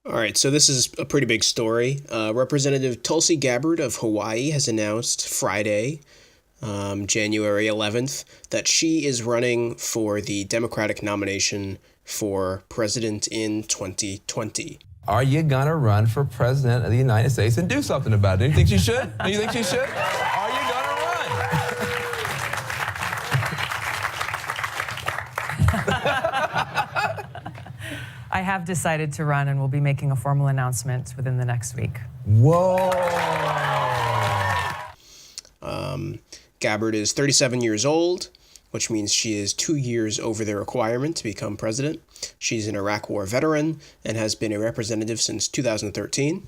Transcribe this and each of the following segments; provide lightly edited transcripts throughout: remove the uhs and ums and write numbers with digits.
All right, so this is a pretty big story. Representative Tulsi Gabbard of Hawaii has announced Friday, January 11th, that she is running for the Democratic nomination for president in 2020. Are you gonna run for president of the United States and do something about it? Do you think she should? Do you think she should? Are you gonna run? I have decided to run and will be making a formal announcement within the next week. Whoa. Gabbard is 37 years old, which means she is 2 years over the requirement to become president. She's an Iraq War veteran and has been a representative since 2013.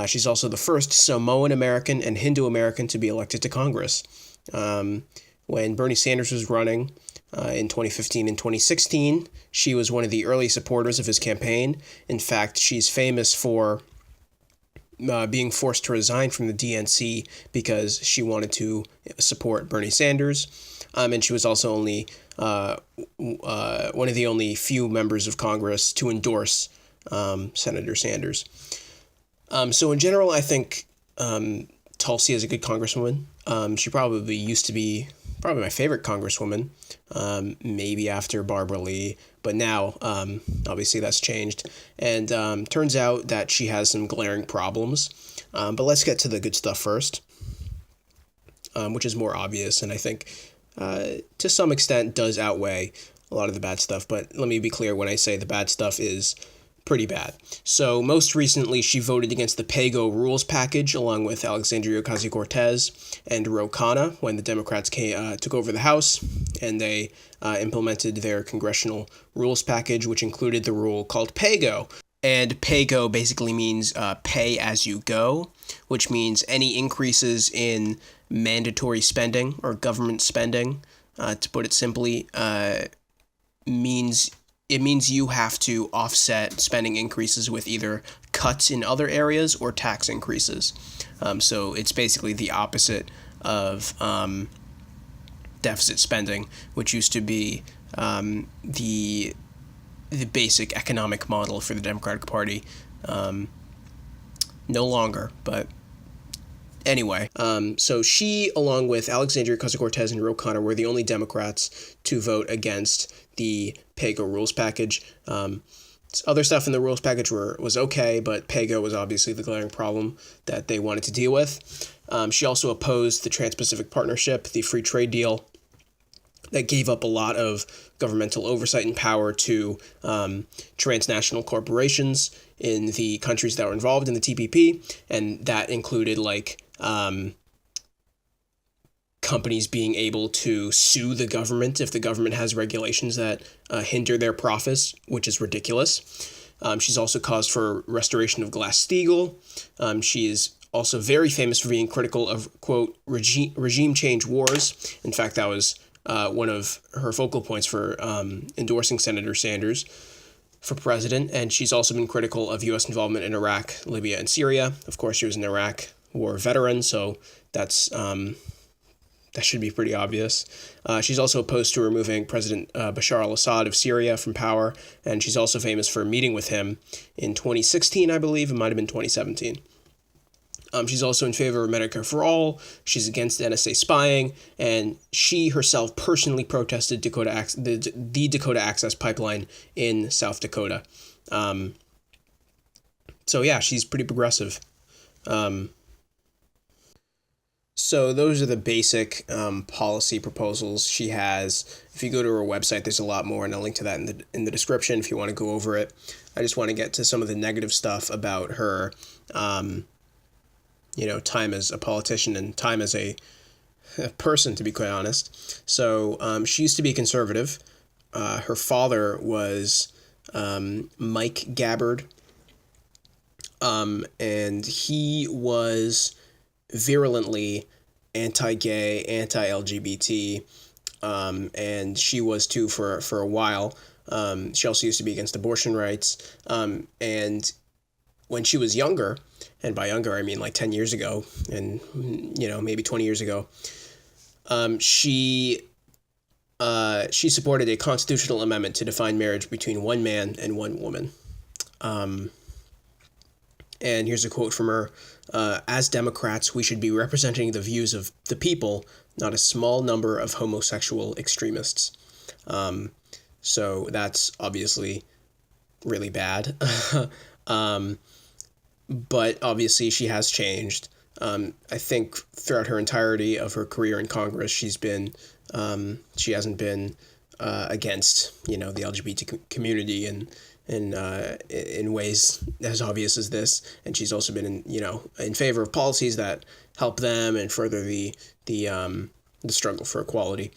She's also the first Samoan American and Hindu American to be elected to Congress. When Bernie Sanders was running in 2015 and 2016, she was one of the early supporters of his campaign. In fact, she's famous for being forced to resign from the DNC because she wanted to support Bernie Sanders. And she was also only one of the only few members of Congress to endorse Senator Sanders. So in general, I think Tulsi is a good congresswoman. She probably used to be probably my favorite congresswoman, maybe after Barbara Lee, but now obviously that's changed. And turns out that she has some glaring problems. But let's get to the good stuff first, which is more obvious, and I think to some extent does outweigh a lot of the bad stuff. But let me be clear, when I say the bad stuff is pretty bad. So most recently, she voted against the PAYGO rules package along with Alexandria Ocasio-Cortez and Ro Khanna when the Democrats took over the House, and they implemented their congressional rules package, which included the rule called PAYGO. And PAYGO basically means pay as you go, which means any increases in mandatory spending or government spending, to put it simply, means you have to offset spending increases with either cuts in other areas or tax increases. So it's basically the opposite of deficit spending, which used to be the basic economic model for the Democratic Party. No longer, but anyway. So she, along with Alexandria Ocasio-Cortez and Ro Khanna, were the only Democrats to vote against the PAYGO rules package. Other stuff in the rules package was okay, but PAYGO was obviously the glaring problem that they wanted to deal with. She also opposed the Trans-Pacific Partnership, the free trade deal that gave up a lot of governmental oversight and power to transnational corporations in the countries that were involved in the TPP, and that included companies being able to sue the government if the government has regulations that hinder their profits, which is ridiculous. She's also caused for restoration of Glass-Steagall. She is also very famous for being critical of, quote, regime change wars. In fact, that was one of her focal points for endorsing Senator Sanders for president. And she's also been critical of U.S. involvement in Iraq, Libya, and Syria. Of course, she was an Iraq War veteran, so that's that should be pretty obvious. She's also opposed to removing President Bashar al-Assad of Syria from power, and she's also famous for meeting with him in 2016, I believe. It might have been 2017. She's also in favor of Medicare for all. She's against NSA spying, and she herself personally protested the Dakota Access Pipeline in South Dakota. So yeah, she's pretty progressive. So those are the basic policy proposals she has. If you go to her website, there's a lot more, and I'll link to that in the description if you want to go over it. I just want to get to some of the negative stuff about her, time as a politician and time as a person, to be quite honest. So she used to be conservative. Her father was Mike Gabbard, and he was virulently anti-gay, anti-LGBT, and she was too for a while. She also used to be against abortion rights, and when she was younger, and by younger I mean like 10 years ago, and maybe 20 years ago, she supported a constitutional amendment to define marriage between one man and one woman. And here's a quote from her. As Democrats, we should be representing the views of the people, not a small number of homosexual extremists. So that's obviously really bad. But obviously she has changed. I think throughout her entirety of her career in Congress, she hasn't been against, the LGBT community in ways as obvious as this, and she's also been in favor of policies that help them and further the struggle for equality.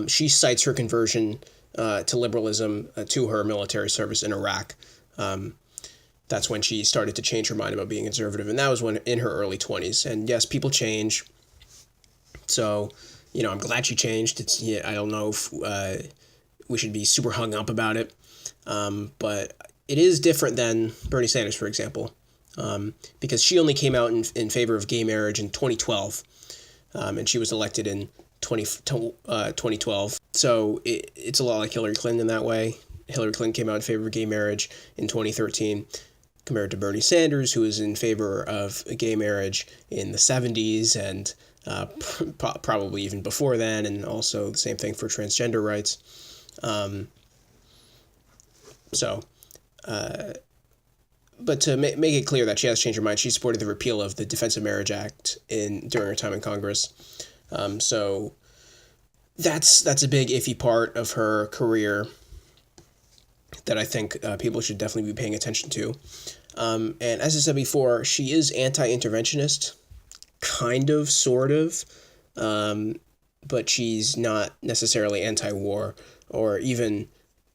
She cites her conversion to liberalism to her military service in Iraq. That's when she started to change her mind about being conservative, and that was when in her early 20s. And yes, people change. So, I'm glad she changed. I don't know if we should be super hung up about it, but it is different than Bernie Sanders, for example, because she only came out in favor of gay marriage in 2012, and she was elected in 2012. So it's a lot like Hillary Clinton in that way. Hillary Clinton came out in favor of gay marriage in 2013, compared to Bernie Sanders, who was in favor of gay marriage in the 70s and probably even before then, and also the same thing for transgender rights. But to make it clear that she has changed her mind, she supported the repeal of the Defense of Marriage Act during her time in Congress. So that's a big iffy part of her career that I think people should definitely be paying attention to. And as I said before, she is anti-interventionist, kind of, sort of, but she's not necessarily anti-war or even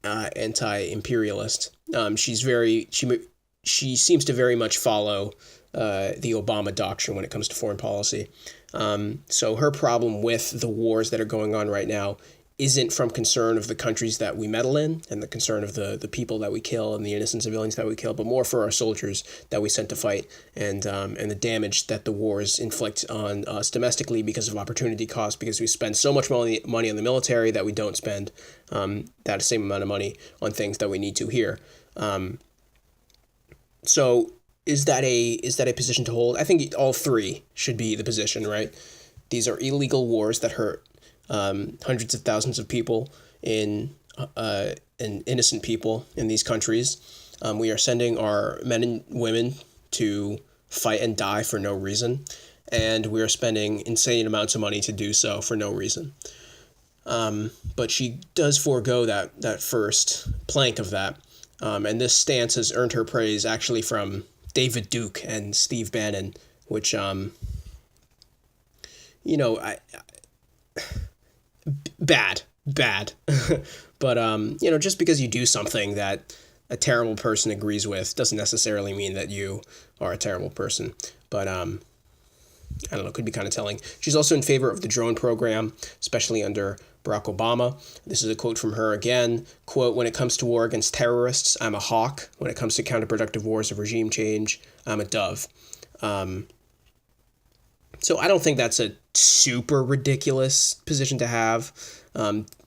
anti-imperialist. She seems to very much follow the Obama doctrine when it comes to foreign policy. So her problem with the wars that are going on right now isn't from concern of the countries that we meddle in and the concern of the people that we kill and the innocent civilians that we kill, but more for our soldiers that we sent to fight and the damage that the wars inflict on us domestically because of opportunity cost, because we spend so much money on the military that we don't spend that same amount of money on things that we need to here. So is that a position to hold? I think all three should be the position, right? These are illegal wars that hurt hundreds of thousands of people and innocent people in these countries. We are sending our men and women to fight and die for no reason, and we are spending insane amounts of money to do so for no reason. But she does forego that first plank of that, and this stance has earned her praise actually from David Duke and Steve Bannon, which bad but just because you do something that a terrible person agrees with doesn't necessarily mean that you are a terrible person. But I don't know, could be kind of telling. She's also in favor of the drone program, especially under Barack Obama. This is a quote from her again. Quote, "When it comes to war against terrorists, I'm a hawk. When it comes to counterproductive wars of regime change, I'm a dove." So I don't think that's a super ridiculous position to have.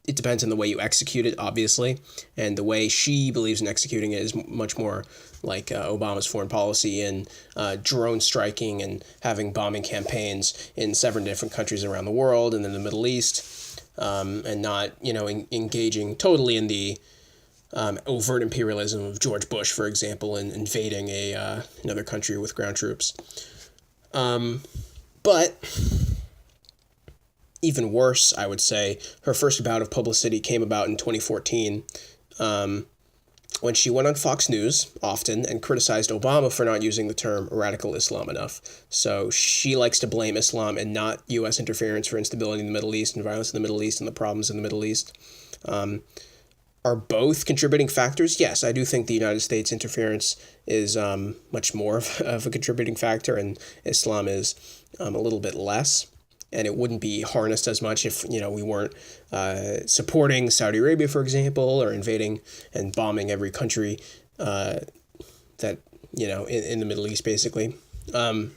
It depends on the way you execute it, obviously, and the way she believes in executing it is much more like Obama's foreign policy and drone striking and having bombing campaigns in 7 different countries around the world and in the Middle East, and not engaging totally in the overt imperialism of George Bush, for example, and invading another country with ground troops. But even worse, I would say, her first bout of publicity came about in 2014 when she went on Fox News often and criticized Obama for not using the term radical Islam enough. So she likes to blame Islam and not U.S. interference for instability in the Middle East and violence in the Middle East and the problems in the Middle East. Are both contributing factors? Yes, I do think the United States interference is much more of a contributing factor, and Islam is a little bit less. And it wouldn't be harnessed as much if we weren't supporting Saudi Arabia, for example, or invading and bombing every country that in the Middle East, basically. But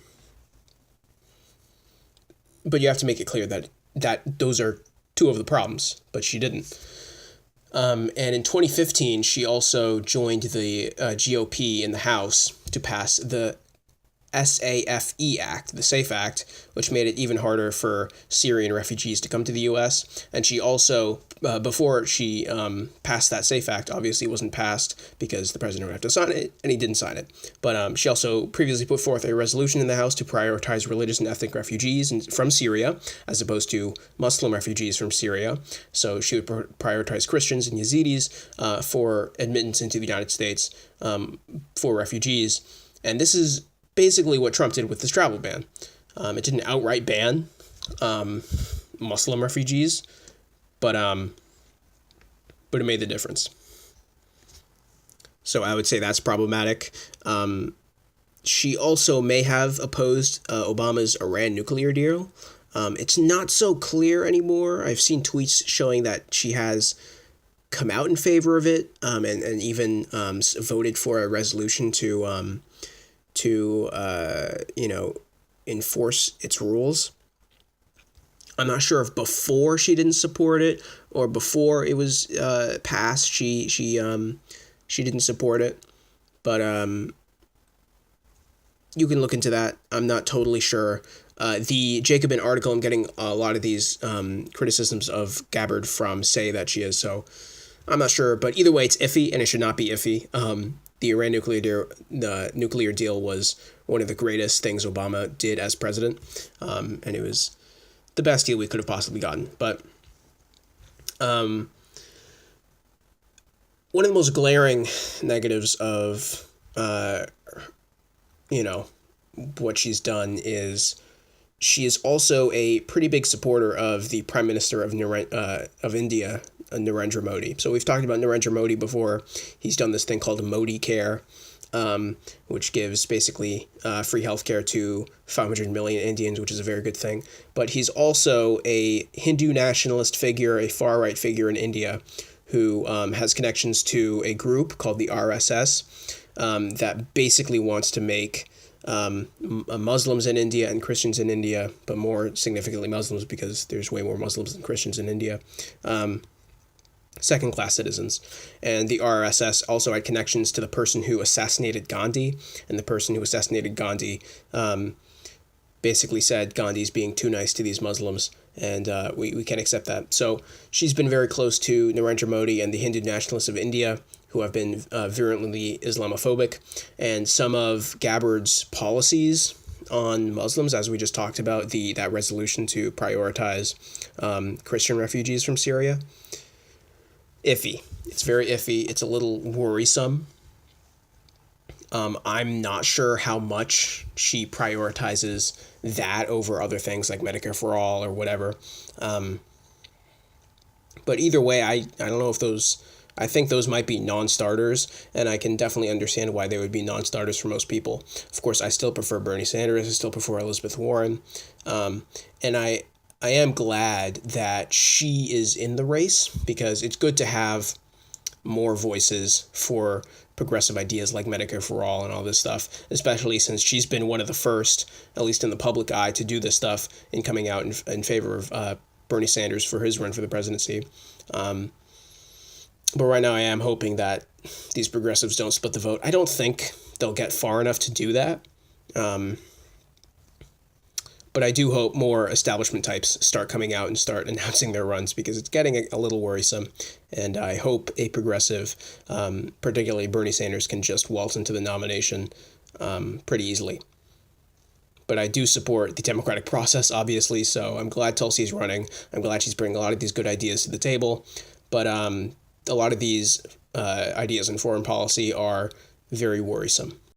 you have to make it clear that those are two of the problems. But she didn't. And in 2015, she also joined the GOP in the House to pass the SAFE Act, the SAFE Act, which made it even harder for Syrian refugees to come to the U.S. And she also, before she passed that SAFE Act, obviously it wasn't passed because the president would have to sign it, and he didn't sign it. But she also previously put forth a resolution in the House to prioritize religious and ethnic refugees from Syria, as opposed to Muslim refugees from Syria. So she would prioritize Christians and Yazidis for admittance into the United States for refugees. And this is basically what Trump did with this travel ban. It didn't outright ban Muslim refugees, but it made the difference. So I would say that's problematic. She also may have opposed Obama's Iran nuclear deal. It's not so clear anymore. I've seen tweets showing that she has come out in favor of it, and even voted for a resolution to enforce its rules. I'm not sure if before she didn't support it or before it was passed she didn't support it, but you can look into that. I'm not totally sure. The Jacobin article, I'm getting a lot of these criticisms of Gabbard from say that she is, so I'm not sure. But either way, it's iffy, and it should not be iffy. The Iran nuclear deal was one of the greatest things Obama did as president, and it was the best deal we could have possibly gotten. But one of the most glaring negatives of what she's done is she is also a pretty big supporter of the Prime Minister of India, Narendra Modi. So we've talked about Narendra Modi before. He's done this thing called Modi Care, which gives basically free healthcare to 500 million Indians, which is a very good thing. But he's also a Hindu nationalist figure, a far-right figure in India, who has connections to a group called the RSS that basically wants to make Muslims in India and Christians in India, but more significantly Muslims, because there's way more Muslims than Christians in India, second-class citizens. And the RSS also had connections to the person who assassinated Gandhi, and the person who assassinated Gandhi basically said Gandhi's being too nice to these Muslims, and we can't accept that. So she's been very close to Narendra Modi and the Hindu nationalists of India, who have been virulently Islamophobic, and some of Gabbard's policies on Muslims, as we just talked about, that resolution to prioritize Christian refugees from Syria. Iffy. It's very iffy. It's a little worrisome. I'm not sure how much she prioritizes that over other things like Medicare for All or whatever. But either way, I don't know if those... I think those might be non-starters, and I can definitely understand why they would be non-starters for most people. Of course, I still prefer Bernie Sanders. I still prefer Elizabeth Warren. And I am glad that she is in the race, because it's good to have more voices for progressive ideas like Medicare for All and all this stuff, especially since she's been one of the first, at least in the public eye, to do this stuff in coming out in favor of Bernie Sanders for his run for the presidency. But right now I am hoping that these progressives don't split the vote. I don't think they'll get far enough to do that. But I do hope more establishment types start coming out and start announcing their runs, because it's getting a little worrisome. And I hope a progressive, particularly Bernie Sanders, can just waltz into the nomination pretty easily. But I do support the democratic process, obviously, so I'm glad Tulsi's running. I'm glad she's bringing a lot of these good ideas to the table. But a lot of these ideas in foreign policy are very worrisome.